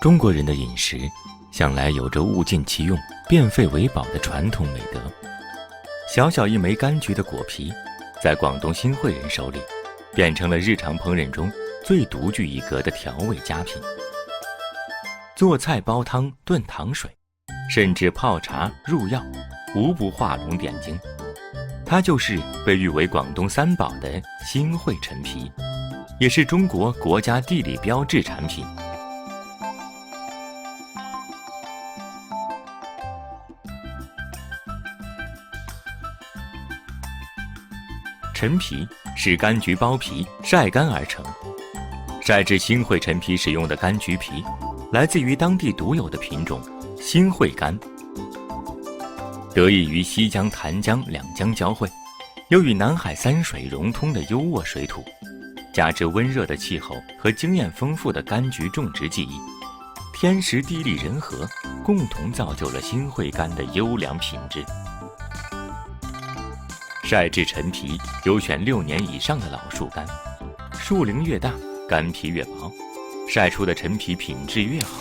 中国人的饮食向来有着物尽其用、变废为宝的传统美德。小小一枚柑橘的果皮，在广东新会人手里，变成了日常烹饪中最独具一格的调味佳品。做菜、煲汤、炖糖水，甚至泡茶、入药，无不画龙点睛。它就是被誉为广东三宝的新会陈皮，也是中国国家地理标志产品。陈皮是柑橘剥皮晒干而成，晒制新会陈皮使用的柑橘皮来自于当地独有的品种新会柑，得益于西江、潭江两江交汇，又与南海三水融通的优渥水土，加之温热的气候和经验丰富的柑橘种植技艺，天时地利人和共同造就了新会柑的优良品质。晒制陈皮优选6年以上的老树干，树龄越大，干皮越薄，晒出的陈皮品质越好，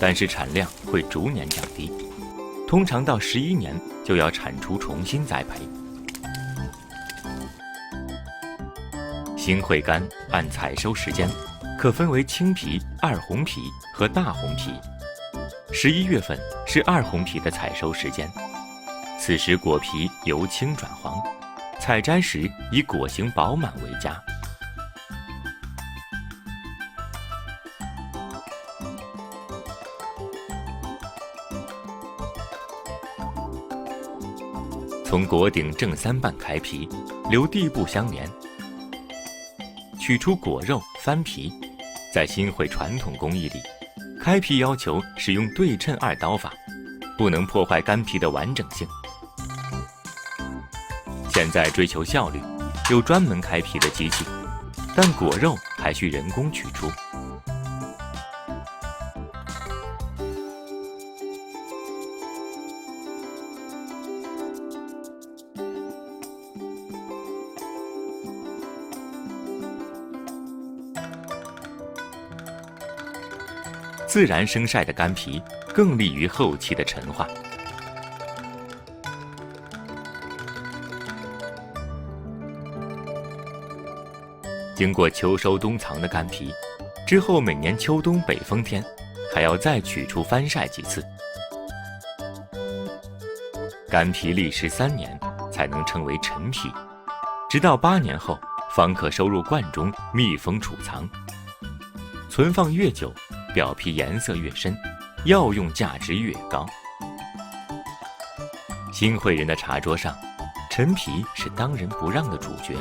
但是产量会逐年降低，通常到11年就要产出重新栽培。新会柑按采收时间可分为青皮、二红皮和大红皮。11月份是二红皮的采收时间，此时果皮由青转黄，采摘时以果形饱满为佳。从果顶正三瓣开皮，留地部相连，取出果肉翻皮。在新会传统工艺里，开皮要求使用对称2刀法，不能破坏干皮的完整性。现在追求效率，有专门开皮的机器，但果肉还需人工取出。自然生晒的干皮更利于后期的陈化。经过秋收冬藏的干皮，之后每年秋冬北风天，还要再取出翻晒几次。干皮历时3年才能称为陈皮，直到8年后方可收入罐中密封储藏。存放越久，表皮颜色越深，药用价值越高。新会人的茶桌上，陈皮是当仁不让的主角，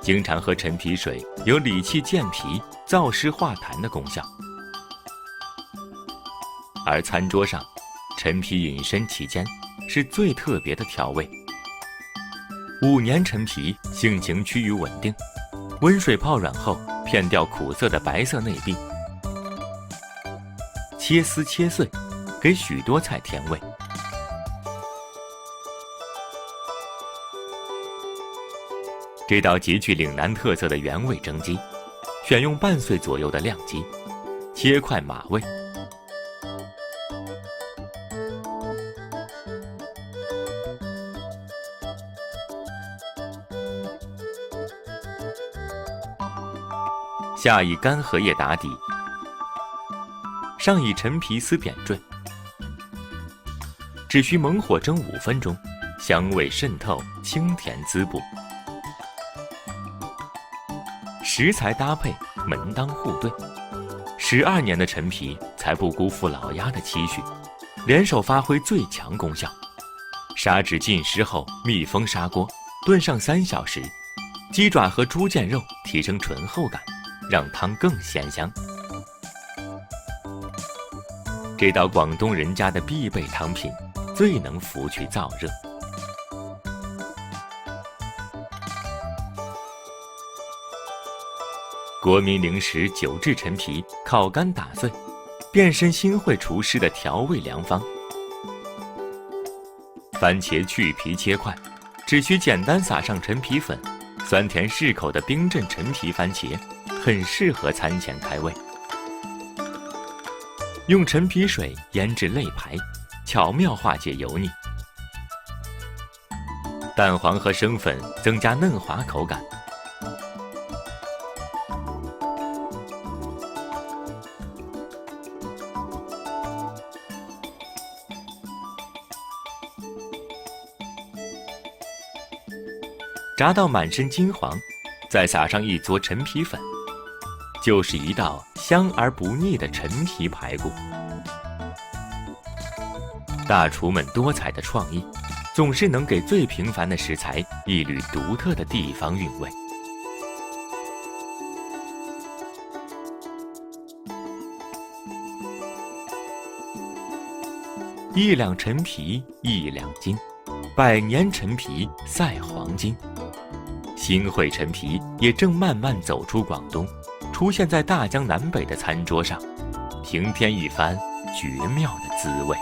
经常喝陈皮水有理气健脾、燥湿化痰的功效。而餐桌上，陈皮隐身其间，是最特别的调味。5年陈皮性情趋于稳定，温水泡软后片掉苦涩的白色内壁，切丝切碎，给许多菜添味。这道极具岭南特色的原味蒸鸡，选用半岁左右的亮鸡，切块马味。下以干荷叶打底，上以陈皮丝点缀，只需猛火蒸5分钟，香味渗透，清甜滋补。食材搭配门当户对，12年的陈皮才不辜负老鸭的期许，联手发挥最强功效。砂纸浸湿后密封砂锅，炖上3小时，鸡爪和猪腱肉提升醇厚感，让汤更鲜香。这道广东人家的必备汤品，最能拂去燥热。国民零食9制陈皮烤干打碎，变身新会厨师的调味良方。番茄去皮切块，只需简单撒上陈皮粉，酸甜适口的冰镇陈皮番茄，很适合餐前开胃。用陈皮水腌制肋排，巧妙化解油腻。蛋黄和生粉增加嫩滑口感。炸到满身金黄，再撒上一撮陈皮粉，就是一道香而不腻的陈皮排骨。大厨们多彩的创意，总是能给最平凡的食材一缕独特的地方韵味。1两陈皮1两金，100年陈皮赛黄金。新会陈皮也正慢慢走出广东，出现在大江南北的餐桌上，平添一番绝妙的滋味。